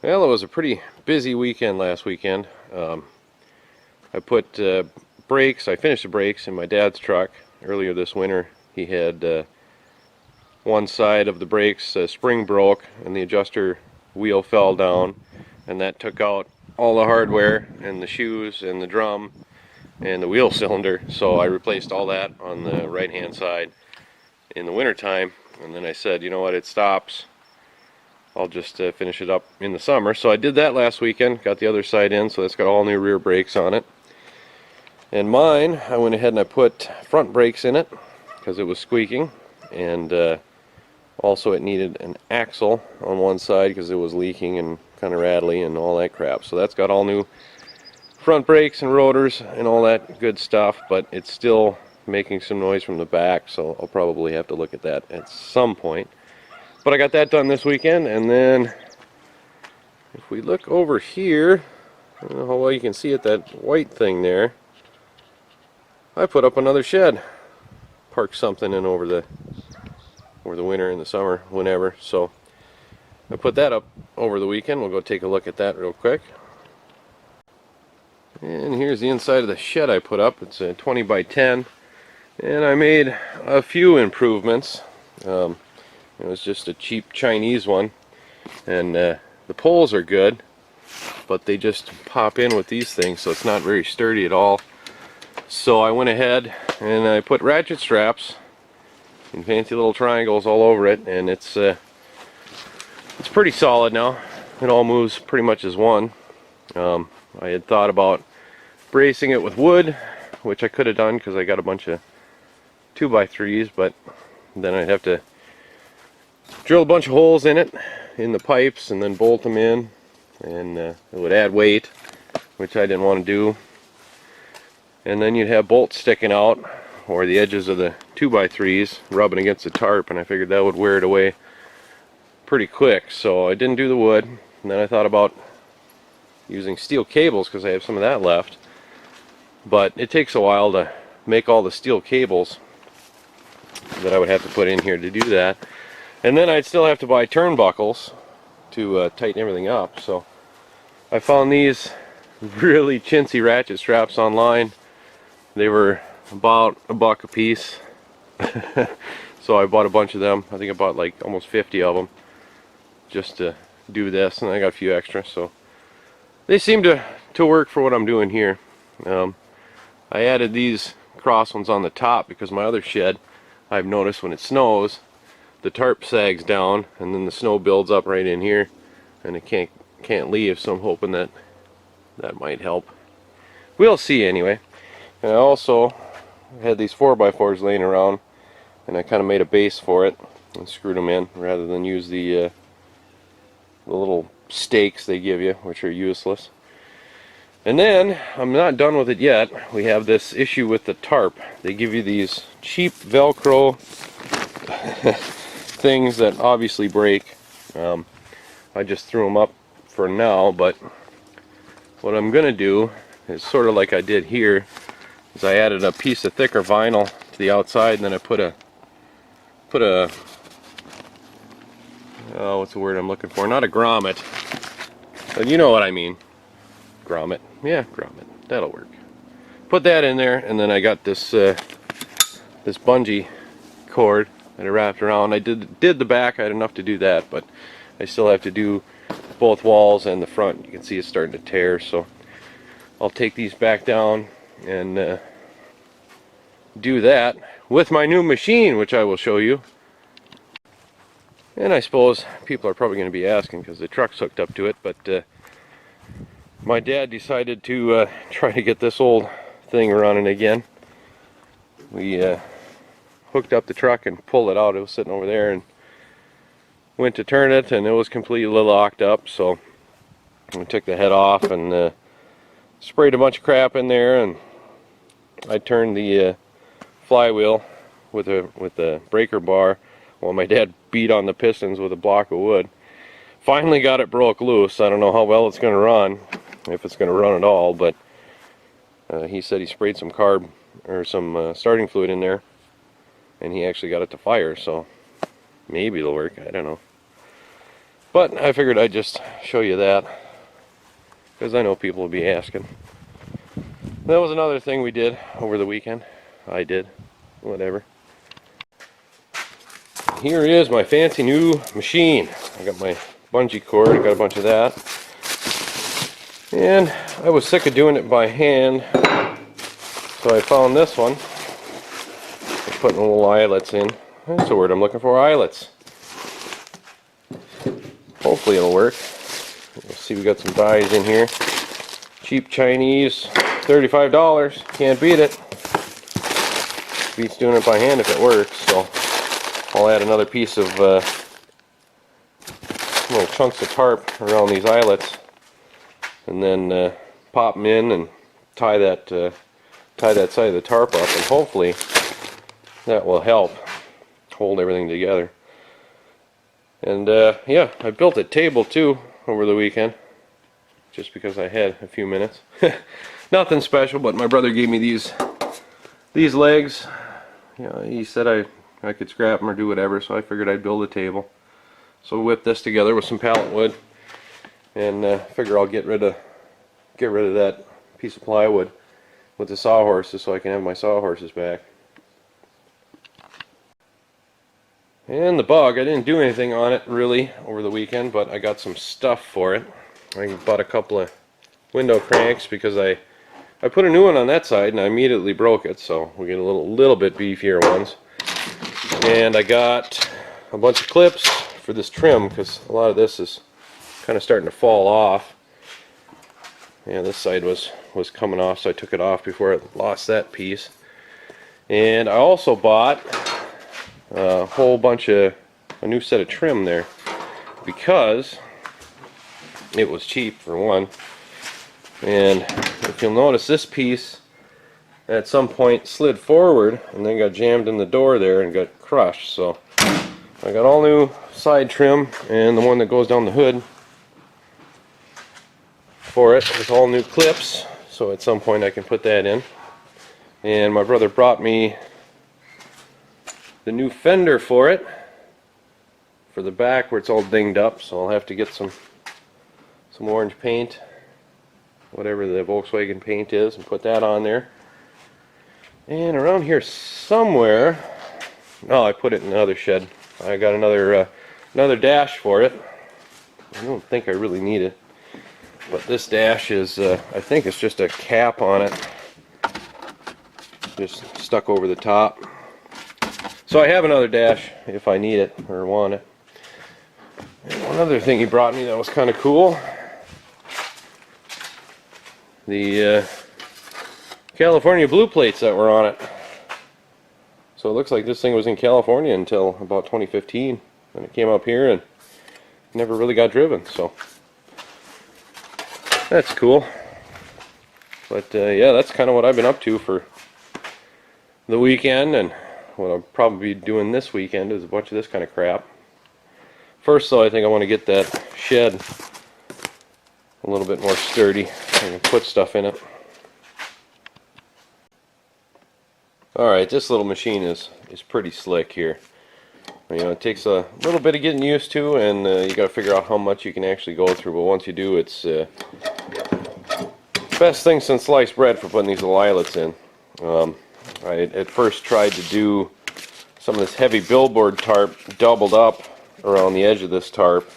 Well, it was a pretty busy weekend last weekend. I put brakes, I finished the brakes in my dad's truck earlier this winter. He had one side of the brakes spring broke and the adjuster wheel fell down, and that took out all the hardware and the shoes and the drum and the wheel cylinder. So I replaced all that on the right hand side in the winter time, and then I said, you know what, it stops. I'll just finish it up in the summer. So I did that last weekend, got the other side in, so that's got all new rear brakes on it. And mine, I went ahead and I put front brakes in it because it was squeaking, and also it needed an axle on one side because it was leaking and kind of rattly and all that crap. So that's got all new front brakes and rotors and all that good stuff, but it's still making some noise from the back, so I'll probably have to look at that at some point. But I got that done this weekend, and then if we look over here, I don't know how well you can see it, that white thing there, I put up another shed. Park something in over the winter and the summer, whenever. So I put that up over the weekend. We'll go take a look at that real quick. And here's the inside of the shed I put up. It's a 20 by 10, and I made a few improvements. It was just a cheap Chinese one, and the poles are good, but they just pop in with these things, so it's not very sturdy at all. So I went ahead and I put ratchet straps in fancy little triangles all over it, and it's pretty solid now. It all moves pretty much as one. I had thought about bracing it with wood, which I could have done because I got a bunch of 2x3s, but then I'd have to drill a bunch of holes in it, in the pipes, and then bolt them in, and it would add weight, which I didn't want to do. And then you'd have bolts sticking out, or the edges of the 2x3s rubbing against the tarp, and I figured that would wear it away pretty quick, so I didn't do the wood. And then I thought about using steel cables because I have some of that left, but it takes a while to make all the steel cables that I would have to put in here to do that. And then I'd still have to buy turnbuckles to tighten everything up. So I found these really chintzy ratchet straps online. They were about $1 a piece. So I bought a bunch of them. I think I bought like almost 50 of them just to do this, and I got a few extra. So they seem to work for what I'm doing here. I added these cross ones on the top because my other shed, I've noticed when it snows, the tarp sags down and then the snow builds up right in here and it can't leave, so I'm hoping that might help. We'll see anyway. And I also had these 4x4s laying around, and I kind of made a base for it and screwed them in rather than use the little stakes they give you, which are useless. And then, I'm not done with it yet. We have this issue with the tarp. They give you these cheap Velcro things that obviously break. I just threw them up for now, but what I'm gonna do is sort of like I did here, is I added a piece of thicker vinyl to the outside, and then I put a oh, what's the word I'm looking for? Not a grommet, but you know what I mean. Grommet. Yeah, grommet. That'll work. Put that in there, and then I got this this bungee cord that I wrapped around. I did the back. I had enough to do that, but I still have to do both walls and the front. You can see it's starting to tear, so I'll take these back down and do that with my new machine, which I will show you. And I suppose people are probably going to be asking because the truck's hooked up to it, but my dad decided to try to get this old thing running again. We hooked up the truck and pulled it out. It was sitting over there, and went to turn it, and it was completely locked up. So we took the head off and sprayed a bunch of crap in there, and I turned the flywheel with a breaker bar while my dad beat on the pistons with a block of wood. Finally got it broke loose. I don't know how well it's going to run, if it's going to run at all, but he said he sprayed some carb or some starting fluid in there, and he actually got it to fire, so maybe it'll work. I don't know. But I figured I'd just show you that, because I know people will be asking. That was another thing we did over the weekend. I did. Whatever. Here is my fancy new machine. I got my bungee cord, I got a bunch of that. And I was sick of doing it by hand, so I found this one. I'm putting little eyelets in. That's the word I'm looking for, eyelets. Hopefully it'll work. Let's see, we got some dies in here. Cheap Chinese, $35. Can't beat it. Beats doing it by hand if it works. So I'll add another piece of little chunks of tarp around these eyelets, and then pop them in and tie that side of the tarp up, and hopefully that will help hold everything together. And yeah, I built a table too over the weekend, just because I had a few minutes. Nothing special, but my brother gave me these legs. You know, he said I could scrap them or do whatever, so I figured I'd build a table. So I whipped this together with some pallet wood, and figure I'll get rid of that piece of plywood with the sawhorses, so I can have my sawhorses back. And the bug, I didn't do anything on it really over the weekend, but I got some stuff for it. I bought a couple of window cranks because I put a new one on that side and I immediately broke it, so we get a little bit beefier ones. And I got a bunch of clips for this trim, because a lot of this is kind of starting to fall off. Yeah, this side was coming off, so I took it off before I lost that piece. And I also bought a whole bunch of a new set of trim there, because it was cheap for one. And if you'll notice, this piece at some point slid forward and then got jammed in the door there and got crushed. So I got all new side trim, and the one that goes down the hood for it with all new clips, so at some point I can put that in. And my brother brought me the new fender for it, for the back where it's all dinged up, so I'll have to get some orange paint, whatever the Volkswagen paint is, and put that on there. And around here somewhere, oh, I put it in another shed. I got another dash for it. I don't think I really need it, but this dash is, I think it's just a cap on it, just stuck over the top. So I have another dash if I need it or want it. And one other thing he brought me that was kind of cool, the California blue plates that were on it. So it looks like this thing was in California until about 2015, when it came up here and never really got driven. So that's cool. But yeah, that's kind of what I've been up to for the weekend, and what I'll probably be doing this weekend is a bunch of this kind of crap. First though, I think I want to get that shed a little bit more sturdy. I can put stuff in it. Alright, this little machine is pretty slick here. You know, it takes a little bit of getting used to, and you got to figure out how much you can actually go through, but once you do, it's best thing since sliced bread for putting these little eyelets in. I at first tried to do some of this heavy billboard tarp doubled up around the edge of this tarp,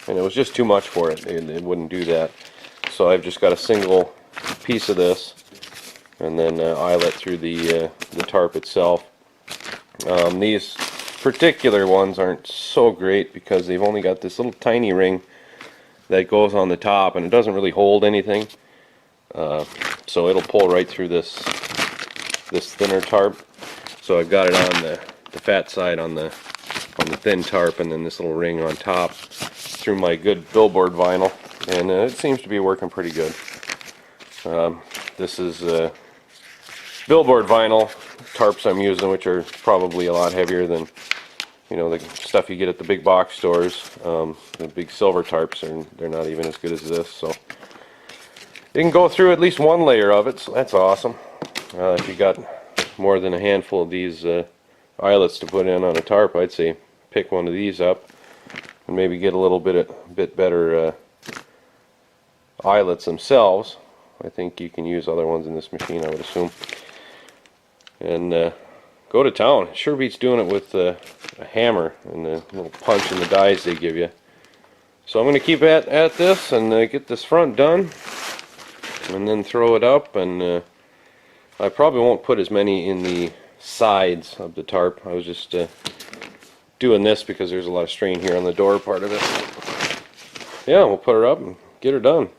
and it was just too much for it. It wouldn't do that. So I've just got a single piece of this, and then eyelet through the tarp itself. These particular ones aren't so great because they've only got this little tiny ring that goes on the top, and it doesn't really hold anything. So it'll pull right through this thinner tarp. So I've got it on the fat side on the thin tarp, and then this little ring on top through my good billboard vinyl, and it seems to be working pretty good. This is billboard vinyl tarps I'm using, which are probably a lot heavier than, you know, the stuff you get at the big box stores. The big silver tarps, they're not even as good as this. So you can go through at least one layer of it, so that's awesome. If you got more than a handful of these eyelets to put in on a tarp, I'd say pick one of these up. and maybe get a little bit better eyelets themselves. I think you can use other ones in this machine, I would assume. And go to town. Sure beats doing it with a hammer and the little punch in the dies they give you. So I'm going to keep at this and get this front done, and then throw it up. And I probably won't put as many in the sides of the tarp. I was just doing this because there's a lot of strain here on the door part of it. Yeah, we'll put her up and get her done.